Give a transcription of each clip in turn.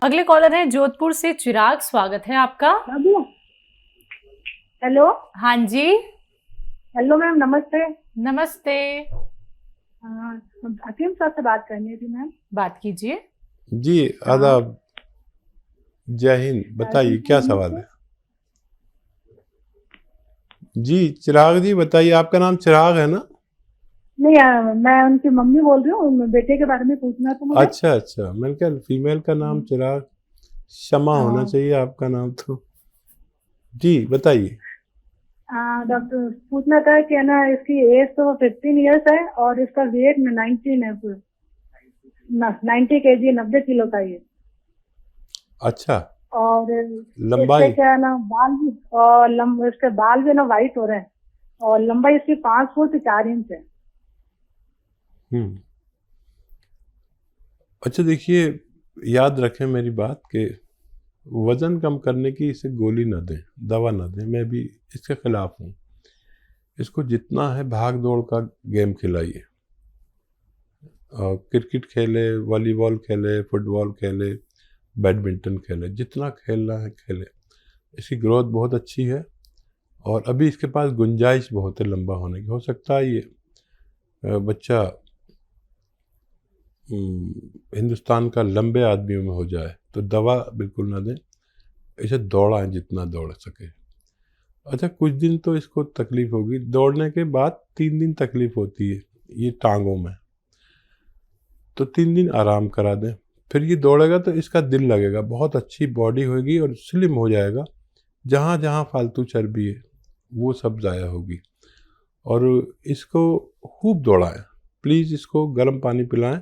अगले कॉलर हैं जोधपुर से चिराग, स्वागत है आपका। हेलो। हाँ जी, हेलो मैम, नमस्ते। नमस्ते। हकीम साहब से बात करनी थी मैम। बात कीजिए। जी आदाब, जय हिंद। बताइए क्या सवाल है? जी चिराग जी बताइए, आपका नाम चिराग है ना? नहीं, मैं उनकी मम्मी बोल रही हूँ, बेटे के बारे में पूछना था मुझे। अच्छा, मैंने कहा फीमेल का नाम चिराग, शमा होना चाहिए आपका नाम तो। जी बताइए। डॉक्टर पूछना था कि है ना, इसकी एज तो 15 इयर्स है और इसका वेट 19 है, 90 kg, 90 किलो का ये। अच्छा, और लंबाई? इसके क्या है ना, बाल भी और इसके बाल भी ना वाइट हो रहे हैं और लंबाई इसकी 5 फुट 4 इंच है। अच्छा देखिए, याद रखें मेरी बात कि वज़न कम करने की इसे गोली ना दें, दवा ना दें। मैं भी इसके खिलाफ हूँ। इसको जितना है भाग दौड़ का गेम खिलाइए। क्रिकेट खेले, वॉलीबॉल खेले, फुटबॉल खेले, बैडमिंटन खेले, जितना खेलना है खेले। इसकी ग्रोथ बहुत अच्छी है और अभी इसके पास गुंजाइश बहुत है लंबा होने की। हो सकता है ये बच्चा हिंदुस्तान का लंबे आदमियों में हो जाए, तो दवा बिल्कुल ना दें। इसे दौड़ाएं जितना दौड़ सके। अच्छा, कुछ दिन तो इसको तकलीफ होगी, दौड़ने के बाद 3 दिन तकलीफ होती है ये टांगों में, तो 3 दिन आराम करा दें। फिर ये दौड़ेगा तो इसका दिल लगेगा, बहुत अच्छी बॉडी होगी और स्लिम हो जाएगा। जहाँ जहाँ फालतू चर्बी है वो सब ज़ाया होगी। और इसको खूब दौड़ाएं, प्लीज़ इसको गर्म पानी पिलाएं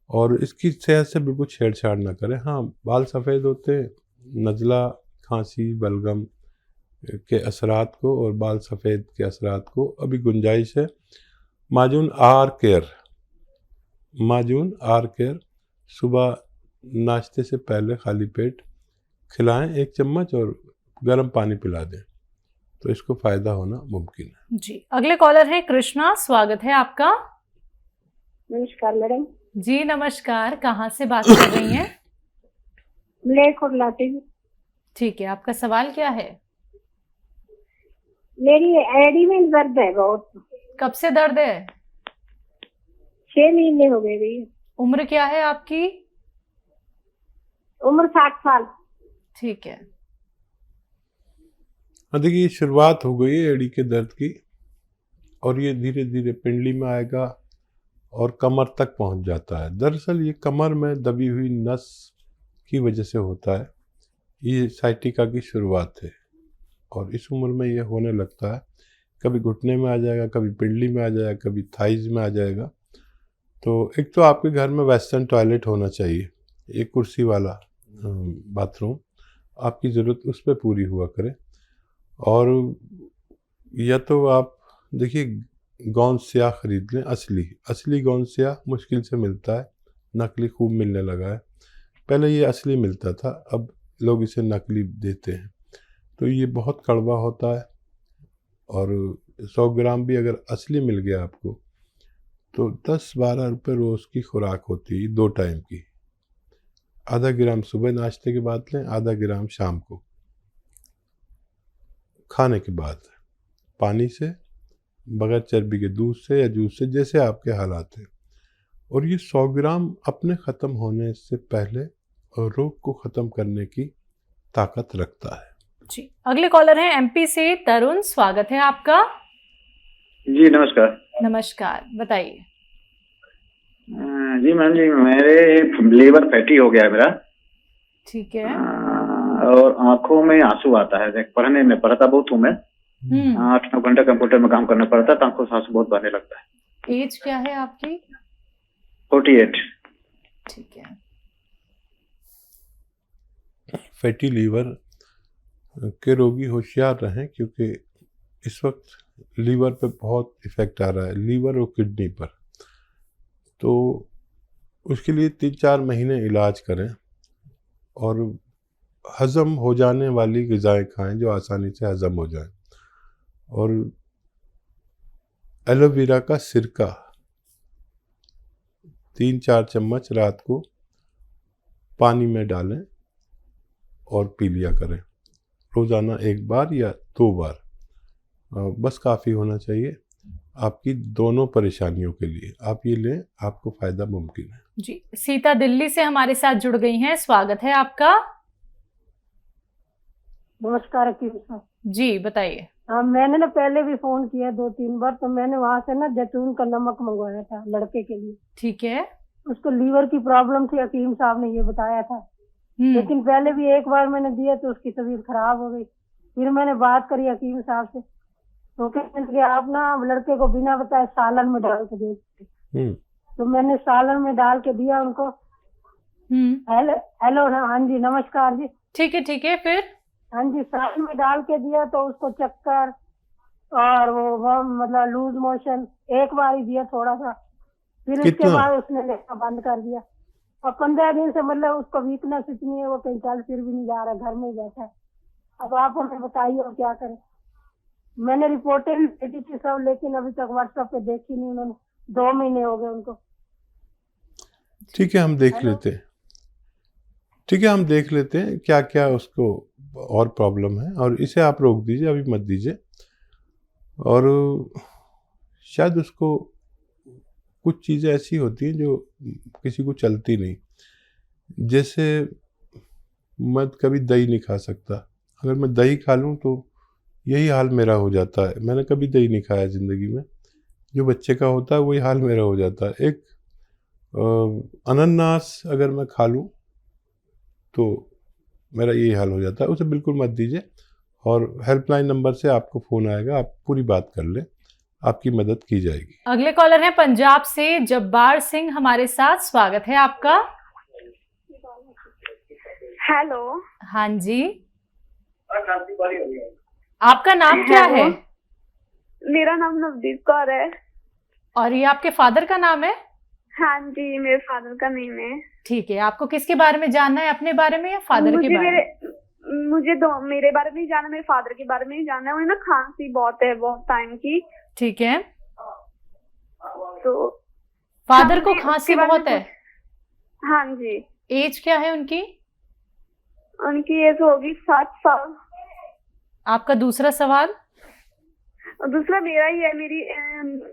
और इसकी सेहत से बिल्कुल छेड़छाड़ ना करें। हाँ, बाल सफ़ेद होते हैं, नज़ला, खांसी, बलगम के असरात को और बाल सफ़ेद के असरात को अभी गुंजाइश है। माजून आर केयर सुबह नाश्ते से पहले खाली पेट खिलाएं 1 चम्मच और गर्म पानी पिला दें, तो इसको फ़ायदा होना मुमकिन है। जी, अगले कॉलर हैं कृष्णा, स्वागत है आपका। नमस्कार मैडम। जी नमस्कार, कहाँ से बात कर रही हैं? मलेरकोटला। ठीक है, आपका सवाल क्या है? मेरी एड़ी में दर्द है बहुत। कब से दर्द है? 6 महीने हो गए भैया। उम्र क्या है आपकी? उम्र 60 साल। ठीक है। हाँ देखिए, शुरुआत हो गई है एड़ी के दर्द की और ये धीरे धीरे पिंडली में आएगा और कमर तक पहुंच जाता है। दरअसल ये कमर में दबी हुई नस की वजह से होता है। ये साइटिका की शुरुआत है और इस उम्र में ये होने लगता है। कभी घुटने में आ जाएगा, कभी पिंडली में आ जाएगा, कभी थाइज में आ जाएगा। तो एक तो आपके घर में वेस्टर्न टॉयलेट होना चाहिए, एक कुर्सी वाला बाथरूम, आपकी ज़रूरत उस पर पूरी हुआ करे। और या तो आप देखिए गौन स्याह खरीद लें, असली गौन स्याह मुश्किल से मिलता है, नकली खूब मिलने लगा है। पहले ये असली मिलता था, अब लोग इसे नकली देते हैं, तो ये बहुत कड़वा होता है। और 100 ग्राम भी अगर असली मिल गया आपको तो 10-12 रुपये रोज़ की खुराक होती है 2 टाइम की। आधा ग्राम सुबह नाश्ते के बाद लें, आधा ग्राम शाम को खाने के बाद, पानी से, बगैर चर्बी के दूध से या जूस से, जैसे आपके हालात हैं। और ये 100 ग्राम अपने ख़त्म होने से पहले और रोग को ख़त्म करने की ताकत रखता है। जी, अगले कॉलर हैं एमपी से तरुण, स्वागत है आपका। जी नमस्कार। नमस्कार, बताइए। जी मैम जी, मेरे लीवर फैटी हो गया है मेरा। ठीक है। और आंखों में आंसू आता है। पढ़ने में पढ़ता बहुत हूँ मैं, 8-9 घंटे कंप्यूटर में काम करना पड़ता है, तो आंखों से आंसू बहुत बहने लगता है। एज क्या है आपकी? 48। ठीक है। फैटी लीवर के रोगी होशियार रहें, क्योंकि इस वक्त लीवर पे बहुत इफ़ेक्ट आ रहा है, लीवर और किडनी पर। तो उसके लिए 3-4 महीने इलाज करें और हज़म हो जाने वाली ग़िज़ाएँ खाएं जो आसानी से हज़म हो जाएं। और एलोवेरा का सिरका 3-4 चम्मच रात को पानी में डालें और पी लिया करें, रोज़ाना 1 बार या 2 बार, बस काफ़ी होना चाहिए आपकी दोनों परेशानियों के लिए। आप ये लें, आपको फ़ायदा मुमकिन है। जी, सीता दिल्ली से हमारे साथ जुड़ गई हैं, स्वागत है आपका। नमस्कार हकीम साहब। जी बताइए। हाँ, मैंने ना पहले भी फोन किया 2-3 बार, तो मैंने वहाँ से ना जैतून का नमक मंगवाया था लड़के के लिए। ठीक है। उसको लीवर की प्रॉब्लम थी, हकीम साहब ने ये बताया था। लेकिन पहले भी एक बार मैंने दिया तो उसकी तबीयत खराब हो गई। फिर मैंने बात करी हकीम साहब से, तो कहने लगे आप ना लड़के को बिना बताए सालन में डाल के दे। तो मैंने सालन में डाल के दिया उनको। हेलो हाँ जी, नमस्कार जी। ठीक है, फिर? हाँ जी, सालन में डाल के दिया तो उसको चक्कर और वो मतलब लूज मोशन एक बार ही दिया थोड़ा सा, फिर उसके बाद उसने लेना बंद कर दिया। और 15 दिन से मतलब उसको वीकनेस इतनी है, वो कहीं चल फिर भी नहीं जा रहा, घर में ही बैठा है। अब आप हमें बताइए और क्या करें। मैंने रिपोर्टें भी भेजी थी सब, लेकिन अभी तक व्हाट्सएप पे देखी नहीं उन्होंने, 2 महीने हो गए उनको। ठीक है, हम देख लेते हैं। ठीक है, हम देख लेते हैं क्या क्या उसको और प्रॉब्लम है, और इसे आप रोक दीजिए, अभी मत दीजिए। और शायद उसको कुछ चीज़ें ऐसी होती हैं जो किसी को चलती नहीं। जैसे मैं कभी दही नहीं खा सकता, अगर मैं दही खा लूँ तो यही हाल मेरा हो जाता है। मैंने कभी दही नहीं खाया ज़िंदगी में, जो बच्चे का होता है वही हाल मेरा हो जाता है। एक अनानास अगर मैं खा लूँ तो मेरा यही हाल हो जाता है। उसे बिल्कुल मत दीजिए, और हेल्पलाइन नंबर से आपको फ़ोन आएगा, आप पूरी बात कर लें, आपकी मदद की जाएगी। अगले कॉलर हैं पंजाब से जब्बार सिंह हमारे साथ, स्वागत है आपका। हेलो। हाँ जी, आपका नाम क्या है? मेरा नाम नवदीप कौर है। और ये आपके फादर का नाम है? हाँ जी, मेरे फादर का नेम है। ठीक है, आपको किसके बारे में जानना है, अपने बारे में या फादर के बारे में? मुझे मेरे बारे में ही जानना, मेरे फादर के बारे में ही जानना है। उन्हें ना खांसी बहुत है, बहुत टाइम की। ठीक है, तो फादर को खांसी बहुत है? हाँ जी। एज क्या है उनकी? उनकी एज होगी 7 साल। आपका दूसरा सवाल? दूसरा मेरा ही है, मेरी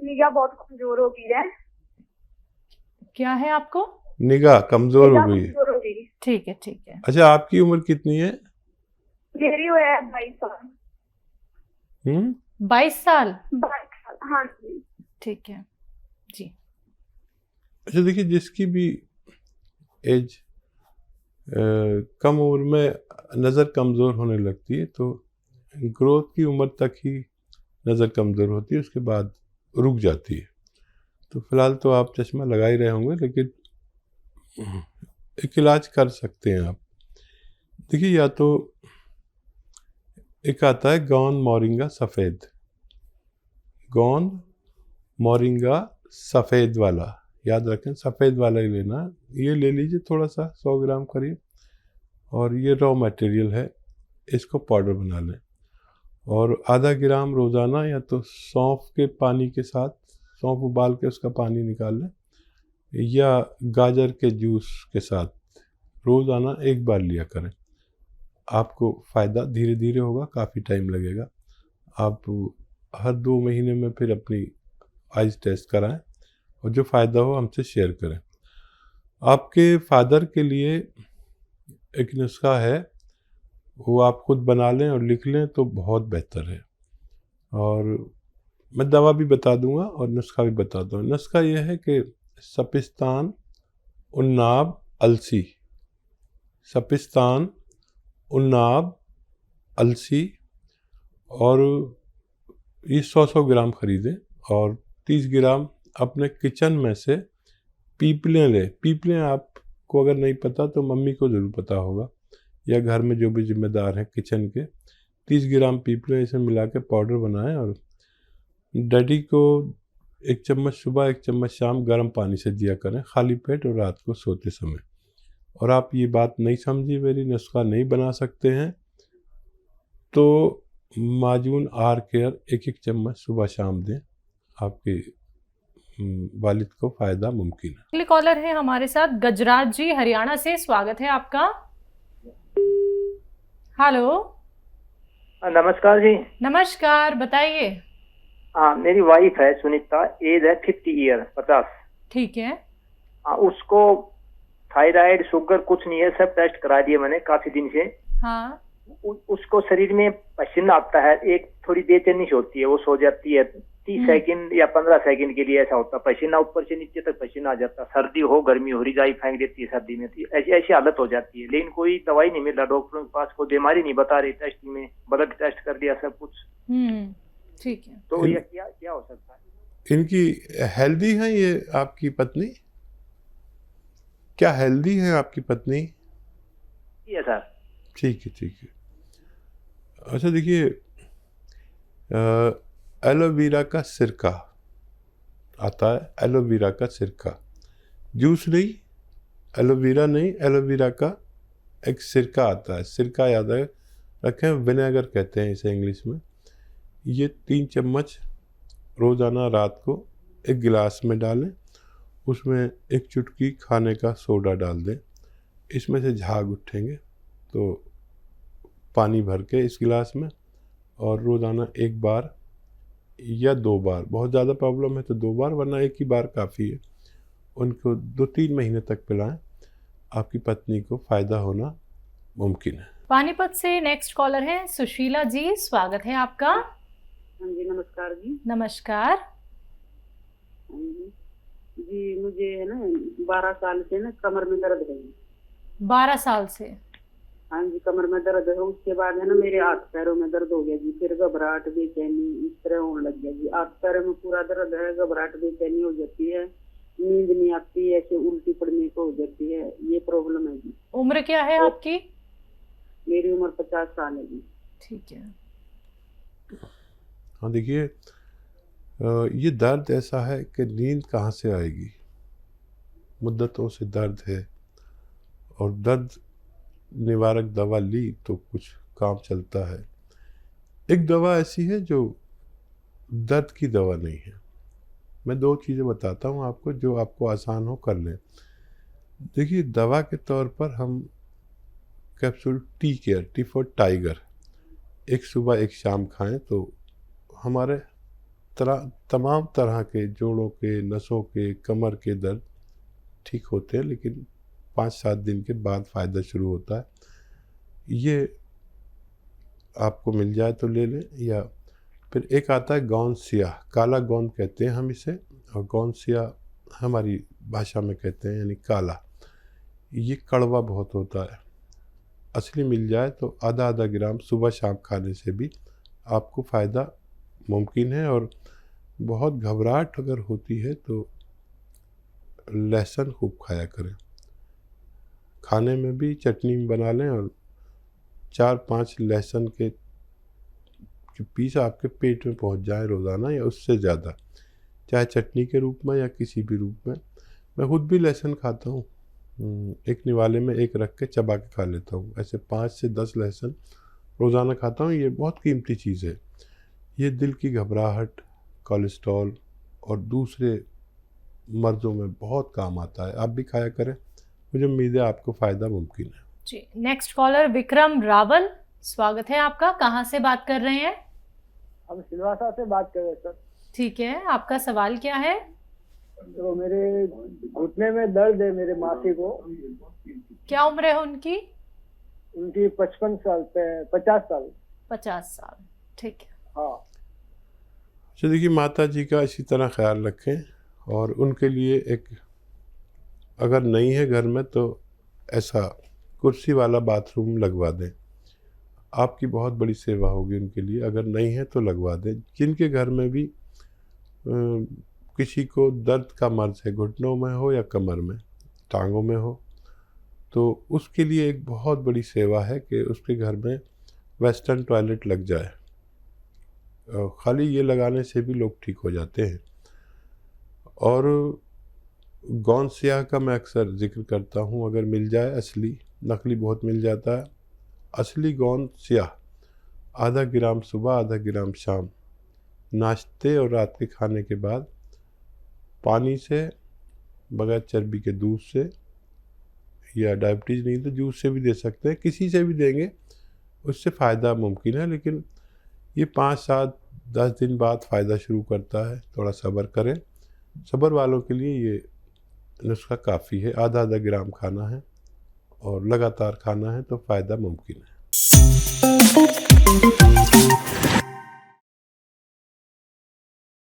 निगाह बहुत कमजोर हो गई है। क्या है आपको? निगाह कमजोर हो गई। ठीक है। अच्छा, आपकी उम्र कितनी है? मेरी वो है 22 साल। 22 साल? 22 साल, हाँ जी। ठीक है जी। अच्छा देखिए, जिसकी भी एज कम उम्र में नज़र कमज़ोर होने लगती है तो ग्रोथ की उम्र तक ही नज़र कमज़ोर होती है, उसके बाद रुक जाती है। तो फिलहाल तो आप चश्मा लगा ही रहे होंगे, लेकिन एक इलाज कर सकते हैं आप। देखिए, या तो एक आता है गोंद मोरिंगा सफ़ेद, गोंद मोरिंगा सफ़ेद वाला, याद रखें सफ़ेद वाला ही लेना। ये ले लीजिए थोड़ा सा, 100 ग्राम करीब, और ये रॉ मटेरियल है, इसको पाउडर बना लें। और आधा ग्राम रोज़ाना या तो सौंफ के पानी के साथ, सौंफ उबाल के उसका पानी निकाल लें, या गाजर के जूस के साथ रोज़ाना 1 बार लिया करें। आपको फ़ायदा धीरे धीरे होगा, काफ़ी टाइम लगेगा। आप हर 2 महीने में फिर अपनी आइज़ टेस्ट कराएं, और जो फ़ायदा हो हमसे शेयर करें। आपके फादर के लिए एक नुस्खा है, वो आप खुद बना लें और लिख लें तो बहुत बेहतर है। और मैं दवा भी बता दूंगा और नुस्खा भी बता दूंगा। नुस्खा ये है कि सपिस्तान, उन्नाब, अलसी, सपिस्तान, उन्नाब, अलसी, और ये 100 ग्राम ख़रीदें, और 30 ग्राम अपने किचन में से पीपलें लें। पीपलें आपको अगर नहीं पता तो मम्मी को ज़रूर पता होगा, या घर में जो भी जिम्मेदार हैं किचन के। 30 ग्राम पीपलें इसे मिला के पाउडर बनाएं, और डैडी को 1 चम्मच सुबह 1 चम्मच शाम गर्म पानी से दिया करें, खाली पेट और रात को सोते समय। और आप ये बात नहीं समझी मेरी, नुस्खा नहीं बना सकते हैं तो माजून आर केयर 1-1 चम्मच सुबह शाम दें, आपकी वालिद को फ़ायदा मुमकिन है। अगले कॉलर है हमारे साथ गजराज जी हरियाणा से, स्वागत है आपका। हेलो। नमस्कार जी। नमस्कार, बताइए। हाँ, मेरी वाइफ है सुनीता, एज है 50 ईयर, 50। ठीक है। उसको थायराइड शुगर कुछ नहीं है, सब टेस्ट करा दिए मैंने काफी दिन से। हाँ। उसको शरीर में पसीना आता है, एक थोड़ी बेचैनी सी होती है, वो सो जाती है 30 सेकंड या 15 सेकंड के लिए, ऐसा होता है पसीना ऊपर से नीचे तक पसीना आ जाता है। सर्दी हो गर्मी हो, रिजाई फेंक देती है सर्दी में, ऐसी ऐसी हालत हो जाती है। लेकिन कोई दवाई नहीं मिल रहा, डॉक्टरों के पास कोई बीमारी नहीं बता रही, टेस्ट में ब्लड टेस्ट कर दिया सब कुछ। ठीक है। तो ये क्या क्या हो सकता है? इनकी हेल्दी है ये आपकी पत्नी? क्या हेल्दी है आपकी पत्नी? ये सर। ठीक है, ठीक है। अच्छा देखिए, एलोवेरा का सिरका आता है, एलोवेरा का सिरका, जूस नहीं, एलोवेरा नहीं, एलोवेरा का एक सिरका आता है। सिरका याद रखें, विनेगर कहते हैं इसे इंग्लिश में। ये 3 चम्मच रोज़ाना रात को एक गिलास में डालें, उसमें एक चुटकी खाने का सोडा डाल दें। इसमें से झाग उठेंगे तो पानी भर के इस गिलास में, और रोज़ाना 1 बार या 2 बार, बहुत ज़्यादा प्रॉब्लम है तो 2 बार, वरना 1 ही बार काफ़ी है, उनको 2-3 महीने तक पिलाएं। आपकी पत्नी को फ़ायदा होना मुमकिन है। पानीपत से नेक्स्ट कॉलर है सुशीला जी, स्वागत है आपका। हाँ जी, नमस्कार जी। नमस्कार। जी मुझे है ना 12 साल से ना कमर में दर्द है। 12 साल से? हाँ जी, कमर में दर्द है। उसके बाद है ना मेरे हाथ पैरों में दर्द हो गया जी, फिर घबराहट बेचैनी इस तरह होने लग गया जी। हाथ पैरों में पूरा दर्द है, घबराहट बेचैनी हो जाती है, नींद नहीं आती, ऐसे उल्टी पड़ने को हो जाती है, ये प्रॉब्लम है जी। उम्र क्या है आपकी? मेरी उम्र 50 साल है जी। ठीक है। हाँ देखिए, ये दर्द ऐसा है कि नींद कहाँ से आएगी, मुद्दतों से दर्द है, और दर्द निवारक दवा ली तो कुछ काम चलता है। एक दवा ऐसी है जो दर्द की दवा नहीं है। मैं 2 चीज़ें बताता हूँ आपको जो आपको आसान हो, कर लें। देखिए, दवा के तौर पर हम capsule tea care, T for tiger, एक सुबह एक शाम खाएं तो हमारे तमाम तरह के जोड़ों के, नसों के, कमर के दर्द ठीक होते हैं, लेकिन 5-7 दिन के बाद फ़ायदा शुरू होता है। ये आपको मिल जाए तो ले लें। या फिर एक आता है गोंद सियाह, काला गोंद कहते हैं हम इसे, और गोंद सियाह हमारी भाषा में कहते हैं, यानी काला। ये कड़वा बहुत होता है। असली मिल जाए तो आधा ग्राम सुबह शाम खाने से भी आपको फ़ायदा मुमकिन है। और बहुत घबराहट अगर होती है तो लहसुन खूब खाया करें, खाने में भी चटनी बना लें, और 4-5 लहसुन के पीस आपके पेट में पहुंच जाए रोज़ाना, या उससे ज़्यादा, चाहे चटनी के रूप में या किसी भी रूप में। मैं खुद भी लहसुन खाता हूँ, एक निवाले में एक रख के चबा के खा लेता हूँ। ऐसे 5 से 10 लहसुन रोज़ाना खाता हूँ। ये बहुत कीमती चीज़ है। ये दिल की घबराहट, कोलेस्ट्रॉल और दूसरे मर्ज़ों में बहुत काम आता है। आप भी खाया करें, मुझे उम्मीद है आपको फ़ायदा मुमकिन है जी। नेक्स्ट कॉलर विक्रम रावल, स्वागत है आपका। कहाँ से बात कर रहे हैं? हम सिलवासा से बात कर रहे हैं सर। ठीक है, आपका सवाल क्या है? तो मेरे घुटने में दर्द है, मेरे मासी को। क्या उम्र है उनकी? उनकी 55 साल पे 50 साल। 50 साल, ठीक है। हाँ। अच्छा देखिए, माता जी का इसी तरह ख्याल रखें, और उनके लिए एक, अगर नहीं है घर में तो ऐसा कुर्सी वाला बाथरूम लगवा दें। आपकी बहुत बड़ी सेवा होगी उनके लिए। अगर नहीं है तो लगवा दें। जिनके घर में भी किसी को दर्द का मर्ज है, घुटनों में हो या कमर में, टांगों में हो, तो उसके लिए एक बहुत बड़ी सेवा है कि उसके घर में वेस्टर्न टॉयलेट लग जाए। खाली ये लगाने से भी लोग ठीक हो जाते हैं। और गोंद सियाह का मैं अक्सर जिक्र करता हूँ, अगर मिल जाए असली, नकली बहुत मिल जाता है। असली गोंद सियाह आधा ग्राम सुबह, आधा ग्राम शाम, नाश्ते और रात के खाने के बाद पानी से, बगैर चर्बी के दूध से, या डायबिटीज़ नहीं तो जूस से भी दे सकते हैं, किसी से भी देंगे उससे फ़ायदा मुमकिन है। लेकिन ये 5, 7, 10 दिन बाद फ़ायदा शुरू करता है, थोड़ा सब्र करें। सब्र वालों के लिए ये नुस्खा काफ़ी है, आधा ग्राम खाना है और लगातार खाना है तो फ़ायदा मुमकिन है।